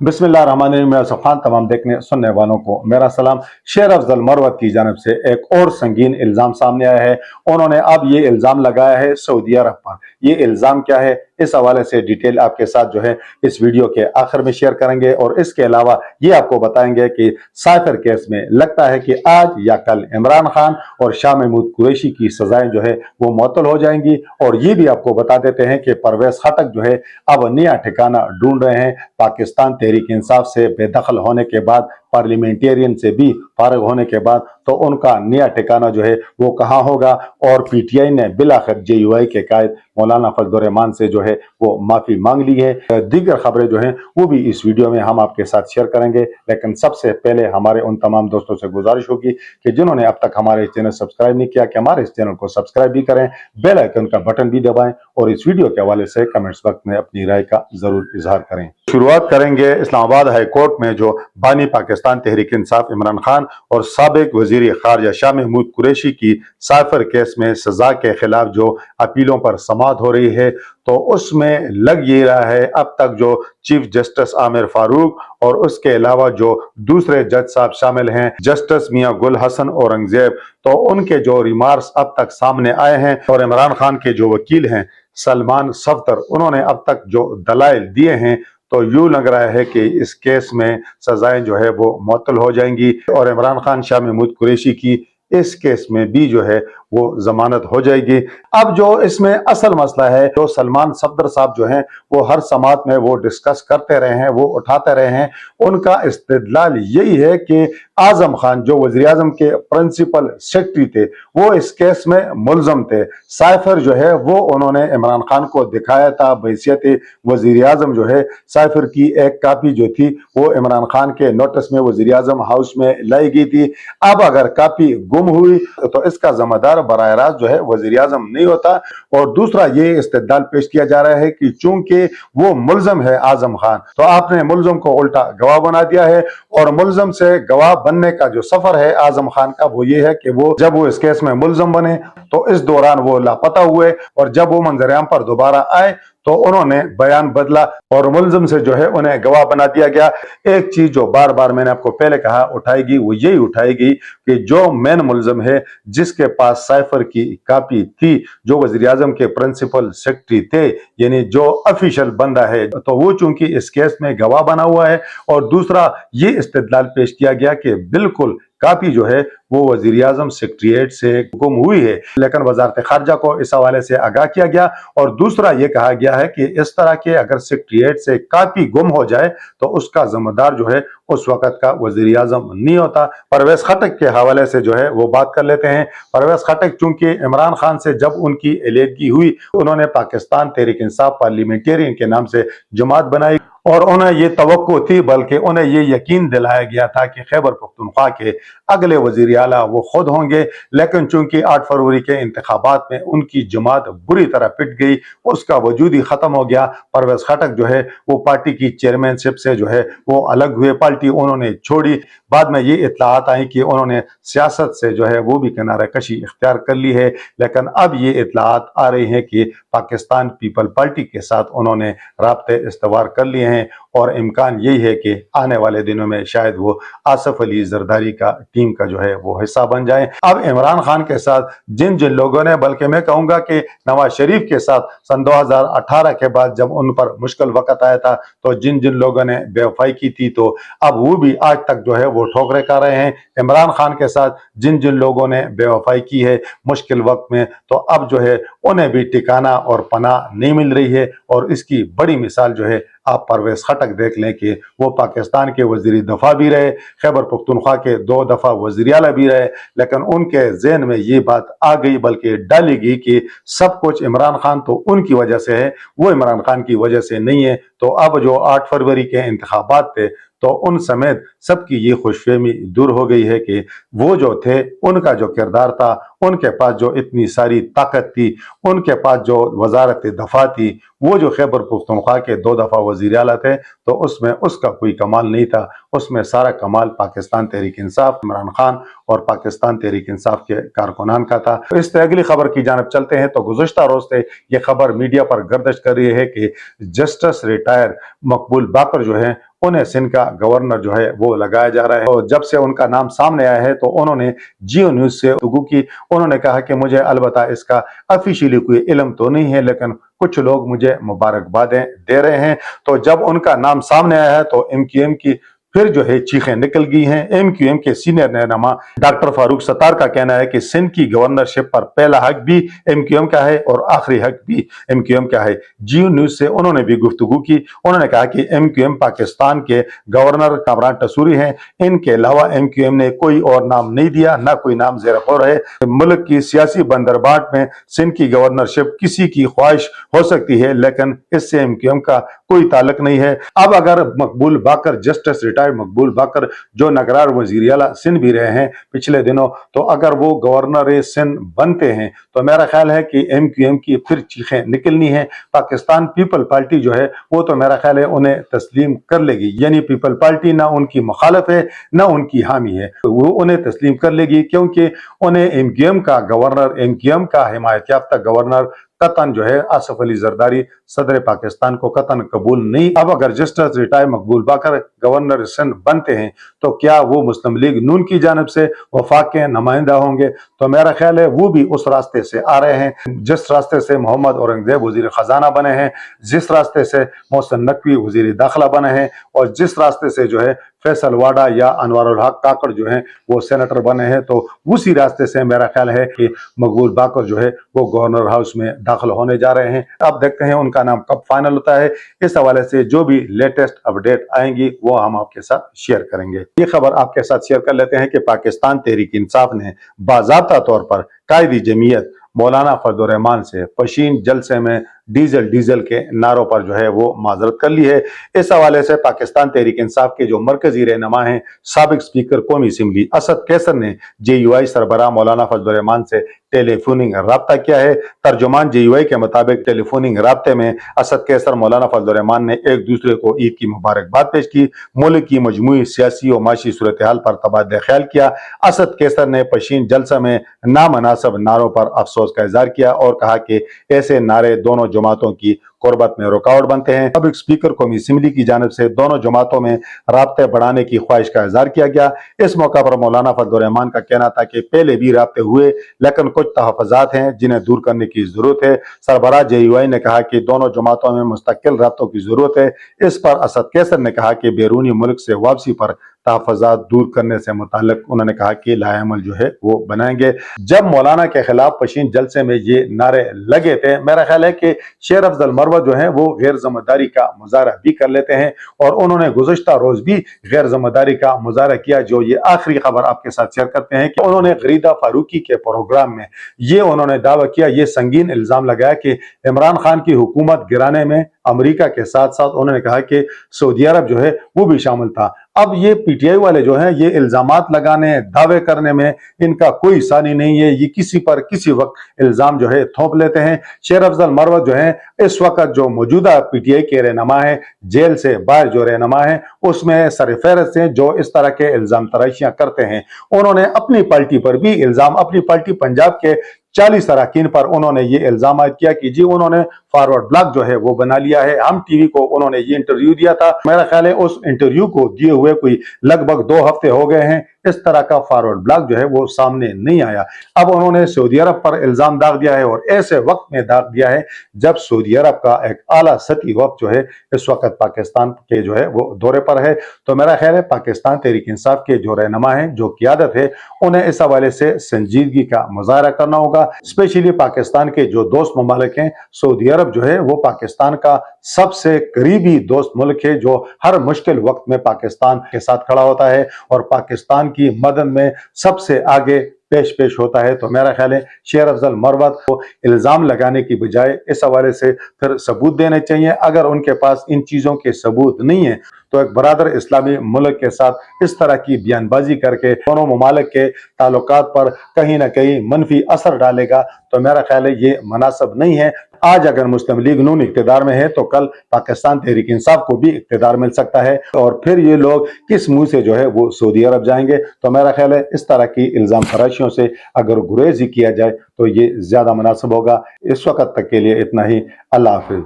बिस्मिल्लाहिर्रहमानिर्रहीम। मैं यूसुफ खान, तमाम देखने सुनने वालों को मेरा सलाम। शेर अफजल मरवत की जानब से एक और संगीन इल्ज़ाम सामने आया है। उन्होंने अब ये इल्ज़ाम लगाया है सऊदी अरब पर। ये इल्ज़ाम क्या है, इस हवाले से डिटेल आपके साथ जो है इस वीडियो के आखिर में शेयर करेंगे। और इसके अलावा ये आपको बताएंगे कि साइफर केस में लगता है कि आज या कल इमरान खान और शाह महमूद कुरैशी की सजाएं जो है वो मुअत्तल हो जाएंगी। और ये भी आपको बता देते हैं कि परवेज खटक जो है अब नया ठिकाना ढूंढ रहे हैं। पाकिस्तान तहरीक इंसाफ से बेदखल होने के बाद, पार्लियामेंटेरियन से भी फारिग होने के बाद, तो उनका नया ठिकाना जो है वो कहाँ होगा। और पीटीआई ने बिलाखिर जेयूआई के कायद मौलाना फजल रहमान से जो है वो माफी मांग ली है। दीगर खबरें जो हैं वो भी इस वीडियो में हम आपके साथ शेयर करेंगे। लेकिन सबसे पहले हमारे उन तमाम दोस्तों से गुजारिश होगी कि जिन्होंने अब तक हमारे चैनल सब्सक्राइब नहीं किया कि हमारे इस चैनल को सब्सक्राइब भी करें, बेल आइकन का बटन भी दबाएं और इस वीडियो के हवाले से कमेंट्स बॉक्स में अपनी राय का जरूर इजहार करें। शुरुआत करेंगे इस्लामाबाद हाई कोर्ट में, जो बानी पाकिस्तान तहरीक इंसाफ इमरान खान और साबिक वजीर खारजा शाह महमूद कुरैशी की साइफर केस में सजा के खिलाफ जो अपीलों पर समाअत हो रही है, तो उसमें लग ये रहा है अब तक जो चीफ जस्टिस आमिर फारूक और उसके अलावा जो दूसरे जज साहब शामिल हैं, जस्टिस मियां गुल हसन औरंगजेब, तो उनके जो रिमार्क्स अब तक सामने आए हैं और इमरान खान के जो वकील हैं सलमान सफ्तर, उन्होंने अब तक जो दलाइल दिए हैं, तो यूं लग रहा है कि इस केस में सजाएं जो है वो मुअत्तल हो जाएंगी और इमरान खान शाह महमूद कुरैशी की इस केस में भी जो है वो जमानत हो जाएगी। अब जो इसमें असल मसला है, जो सलमान सफदर साहब जो हैं वो हर समात में वो डिस्कस करते रहे हैं, वो उठाते रहे हैं। उनका इस्तेदलाल यही है कि आजम खान जो वजीर आजम के प्रिंसिपल सेक्रेटरी थे वो इस केस में मुलजम थे। साइफर जो है वो उन्होंने इमरान खान को दिखाया था बहैसियत वजीर आजम। जो है साइफर की एक कापी जो थी वो इमरान खान के नोटिस में वजीर आजम हाउस में लाई गई थी। अब अगर कापी गुम हुई तो इसका जिम्मेदार बराह रास्त जो है वजीर आजम नहीं होता। और दूसरा ये इस्तेदलाल पेश किया जा रहा है कि चूंकि वो मुलजम है आजम खान, तो आपने मुलजम को उल्टा गवाह बना दिया है। और मुलजम से गवाह बनने का जो सफर है आजम खान का, वो ये है कि वो जब वो इस केस में मुलजम बने तो इस दौरान वो लापता हुए, और जब वो मंजर-ए-आम पर दोबारा आए तो उन्होंने बयान बदला और मुलजम से जो है उन्हें गवाह बना दिया गया। एक चीज जो बार बार मैंने आपको पहले कहा उठाएगी, वो यही उठाएगी कि जो मेन मुलजम है जिसके पास साइफर की कापी थी, जो वजीर आजम के प्रिंसिपल सेक्रेटरी थे, यानी जो ऑफिशियल बंदा है, तो वो चूंकि इस केस में गवाह बना हुआ है। और दूसरा ये इस्तेदलाल पेश किया गया कि बिल्कुल कापी जो है वो वजीर आजम सेक्रेटरीट से गुम हुई है, लेकिन वजारत खारजा को इस हवाले से आगाह किया गया। और दूसरा ये कहा गया है कि इस तरह के अगर सेक्रेटरीट से कापी गुम हो जाए तो उसका जिम्मेदार जो है उस वक्त का वजीर आजम नहीं होता। परवेज खटक के हवाले से जो है वो बात कर लेते हैं। परवेज खटक चूंकि इमरान खान से जब उनकी इलेहदगी हुई, उन्होंने पाकिस्तान तहरीक इंसाफ पार्लियामेंटेरियन के नाम से जमात बनाई और उन्हें ये तवक्को थी, बल्कि उन्हें ये यकीन दिलाया गया था कि खैबर पख्तूनख्वा के अगले वजीर आला वो खुद होंगे। लेकिन चूंकि 8 फरवरी के इंतखाबात में उनकी जमात बुरी तरह पिट गई, उसका वजूद ही खत्म हो गया। परवेज खटक जो है वो पार्टी की चेयरमैनशिप से जो है वो अलग हुए, पार्टी उन्होंने छोड़ी। बाद में ये इत्तलात आई कि उन्होंने सियासत से जो है वो भी किनारा कशी इख्तियार कर ली है। लेकिन अब ये इत्तलात आ रही हैं कि पाकिस्तान पीपल पार्टी के साथ उन्होंने राब्ते इस्तवार कर लिए हैं और इम्कान यही है कि आने वाले दिनों में शायद वो आसिफ अली जरदारी का टीम का जो है वो हिस्सा बन जाए। अब इमरान खान के साथ जिन जिन लोगों ने, बल्कि मैं कहूंगा कि नवाज शरीफ के साथ सन 2018 के बाद जब उन पर मुश्किल वक्त आया था, तो जिन जिन लोगों ने बेवफाई की थी, तो अब वो भी आज तक जो है वो ठोकरें खा रहे हैं। इमरान खान के साथ जिन जिन लोगों ने बेवफाई की है मुश्किल वक्त में, तो अब जो है उन्हें भी ठिकाना और पनाह नहीं मिल रही है। और इसकी बड़ी मिसाल जो है आप परवेज खटक देख लें कि वो पाकिस्तान के वजीर दफा भी रहे, खैबर पख्तूनख्वा के 2 दफा वजीर आला भी रहे, लेकिन उनके ज़हन में ये बात आ गई, बल्कि डाली गई कि सब कुछ इमरान खान तो उनकी वजह से है, वो इमरान खान की वजह से नहीं है। तो अब जो 8 फरवरी के इंतखाबात थे, तो उन समेत सबकी ये खुशफहमी दूर हो गई है कि वो जो थे, उनका जो किरदार था, उनके पास जो इतनी सारी ताकत थी, उनके पास जो वजारत दफा थी, वो जो खैबर पख्तूनख्वा के 2 दफा वजीर आला थे, तो उसमें उसका कोई कमाल नहीं था। उसमें सारा कमाल पाकिस्तान तहरीक इंसाफ, इमरान खान और पाकिस्तान तहरीक इंसाफ के कारकुनान का था। तो इस अगली खबर की जानब चलते हैं। तो गुज़श्ता रोज से ये खबर मीडिया पर गर्दिश कर रही है कि जस्टिस रिटायर मकबूल बाकर जो है उन्हें सिंध का गवर्नर जो है वो लगाया जा रहा है। और जब से उनका नाम सामने आया है तो उन्होंने जियो न्यूज से गुफ्तगू की। उन्होंने कहा कि मुझे अलबत्ता इसका ऑफिशियली कोई इल्म तो नहीं है, लेकिन कुछ लोग मुझे मुबारकबादें दे रहे हैं। तो जब उनका नाम सामने आया है तो MQM की फिर जो है चीखें निकल गई हैं। MQM के सीनियर रहनुमा डॉक्टर फारूक सत्तार का कहना है कि सिंध की गवर्नरशिप पर पहला हक भी MQM का है और आखिरी हक भी MQM का है। जियो न्यूज से उन्होंने भी गुफ्तगू की। उन्होंने कहा कि MQM पाकिस्तान के गवर्नर कामरान टसूरी हैं, इनके अलावा MQM ने कोई और नाम नहीं दिया, ना कोई नाम ज़ेर गौर है। मुल्क की सियासी बंदरबाट में सिंध की गवर्नरशिप किसी की ख्वाहिश हो सकती है, लेकिन इससे MQM का कोई ताल्लुक नहीं है। अब अगर मकबूल बाकर, जस्टिस रिटायर्ड मकबूल बाकर, जो नगरार वजीर आला सिंध भी रहे हैं पिछले दिनों, तो अगर वो गवर्नर सिंध बनते हैं तो मेरा ख्याल है कि MQM की फिर चीखें निकलनी है। पाकिस्तान पीपल पार्टी जो है वो तो मेरा ख्याल है उन्हें तस्लीम कर लेगी, यानी पीपल पार्टी ना उनकी मुखालिफ है ना उनकी हामी है, वो उन्हें तस्लीम कर लेगी, क्योंकि उन्हें MQM का गवर्नर, MQM का हिमायत याफ्ता गवर्नर कतन जो है आसिफ अली जरदारी सदर पाकिस्तान को कतन कबूल नहीं। अब अगर जस्टिस रिटायर्ड मकबूल बाकर गवर्नर सिंध बनते हैं तो क्या वो मुस्लिम लीग नून की जानब से वफाक के नुमाइंदा होंगे? तो मेरा ख्याल है वो भी उस रास्ते से आ रहे हैं जिस रास्ते से मोहम्मद औरंगजेब वजीर खजाना बने हैं, जिस रास्ते से मोहसिन नकवी वजीर दाखिला बने हैं, और जिस रास्ते से जो है फैसल वाडा या अनवारुल हक काकड़ जो हैं वो सेनेटर बने हैं। तो उसी रास्ते से मेरा ख्याल है कि मकबूल बाकर जो है वो गवर्नर हाउस में दाखिल होने जा रहे हैं। अब देखते हैं उनका नाम कब फाइनल होता है। इस हवाले से जो भी लेटेस्ट अपडेट आएंगी वो हम आपके साथ शेयर करेंगे। ये खबर आपके साथ शेयर कर लेते हैं कि पाकिस्तान तहरीक इंसाफ ने बाज़ाब्ता तौर पर कायदी जमीयत मौलाना फजल रहमान से पशीन जलसे में डीजल के नारों पर जो है वो माजरत कर ली है। इस हवाले से पाकिस्तान तहरीक इंसाफ के जो मरकजी रहनुमा हैं, साबिक स्पीकर कौमी असम्बली असद कैसर ने JUI सरबराह मौलाना फजल रहमान से टेलीफोनिंग रब्ता किया है। तर्जुमान JUI के मुताबिक टेलीफोनिंग रब्ते में असद कैसर मौलाना फजल रहमान ने एक दूसरे को ईद की मुबारकबाद पेश की, मुल्क की मजमूई सियासी और माशी सूरत हाल पर तबादला ख्याल किया। असद कैसर ने पशीन जलसा में नामनासिब नारों पर अफसोस का इजहार किया और कहा कि ऐसे नारे दोनों जमातों की कुर्बत में रुकावट बनते हैं। अब स्पीकर कौमी असम्बली की जानिब से दोनों जमातों में राब्ते बढ़ाने की ख्वाहिश का इजहार किया गया। इस मौका पर मौलाना फजल रहमान का कहना था कि पहले भी राब्ते हुए, लेकिन कुछ तहफ़्फ़ुज़ात हैं जिन्हें दूर करने की जरूरत है। सरबराह JUI ने कहा कि दोनों जमातों में मुस्तकिल राब्तों की जरूरत है। इस पर असद कैसर ने कहा कि बैरूनी मुल्क से वापसी पर तहफ़्फ़ुज़ात दूर करने से मुताल्लिक उन्होंने कहा कि लाएअमल जो है वो बनाएंगे। जब मौलाना के खिलाफ पशीन जलसे में ये नारे लगे थे, मेरा ख्याल है कि शेर अफजल मरवत जो है वो गैर जिम्मेदारी का मुजाहरा भी कर लेते हैं, और उन्होंने गुज़श्ता रोज भी गैर जिम्मेदारी का मुजाहरा किया। जो ये आखिरी खबर आपके साथ शेयर करते हैं कि उन्होंने गरीदा फारूकी के प्रोग्राम में ये उन्होंने दावा किया, ये संगीन इल्जाम लगाया कि इमरान खान की हुकूमत गिराने में अमेरिका के साथ साथ उन्होंने कहा कि सऊदी अरब जो है वो भी शामिल था। अब ये PTI वाले जो हैं ये इल्जामात लगाने, दावे करने में इनका कोई सानी नहीं है, ये किसी पर किसी वक्त इल्जाम जो है थोप लेते हैं। शेर अफजल मरवत जो है इस वक्त जो मौजूदा PTI के रहनुमा है, जेल से बाहर जो रहनुमा है, उसमें सरफहरिस्त हैं जो इस तरह के इल्जाम तराशियां करते हैं। उन्होंने अपनी पार्टी पर भी इल्जाम, अपनी पार्टी पंजाब के 40 अरकान पर उन्होंने ये इल्जाम किया कि जी उन्होंने फॉरवर्ड ब्लॉक जो है वो बना लिया है। हम टीवी को उन्होंने ये इंटरव्यू दिया था, मेरा ख्याल है उस इंटरव्यू को दिए हुए कोई लगभग 2 हफ्ते हो गए हैं, इस तरह का फॉरवर्ड ब्लॉक जो है वो सामने नहीं आया। अब उन्होंने सऊदी अरब पर इल्जाम दाग दिया है, और ऐसे वक्त में दाग दिया है जब सऊदी अरब का एक आला सतही वक्त जो है इस वक्त पाकिस्तान के जो है वो दौरे पर है। तो मेरा ख्याल है पाकिस्तान तहरीक इंसाफ के जो रहनुमा है, जो क़ियादत है, उन्हें इस हवाले से संजीदगी का मुजाहरा करना होगा। स्पेशली पाकिस्तान के जो दोस्त ममालिक हैं, सऊदी अरब जो है वो पाकिस्तान का सबसे करीबी दोस्त मुल्क है, जो हर मुश्किल वक्त में पाकिस्तान के साथ खड़ा होता है और पाकिस्तान की मदद में सबसे आगे पेश होता है। तो मेरा ख्याल है शेर अफजल मरवत को इल्जाम लगाने की बजाय इस हवाले से फिर सबूत देने चाहिए। अगर उनके पास इन चीजों के सबूत नहीं है तो एक बरादर इस्लामी मुल्क के साथ इस तरह की बयानबाजी करके दोनों ममालिक के ताल्लुकात पर कहीं ना कहीं मनफी असर डालेगा, तो मेरा ख्याल है ये मुनासिब नहीं है। आज अगर मुस्लिम लीग नून इक़्तिदार में है तो कल पाकिस्तान तहरीक इंसाफ को भी इक़्तिदार मिल सकता है, और फिर ये लोग किस मुंह से जो है वो सऊदी अरब जाएंगे। तो मेरा ख्याल है इस तरह की इल्जाम तराशियों से अगर गुरेज ही किया जाए तो ये ज्यादा मुनासिब होगा। इस वक्त तक के लिए इतना ही। अल्लाह हाफिज।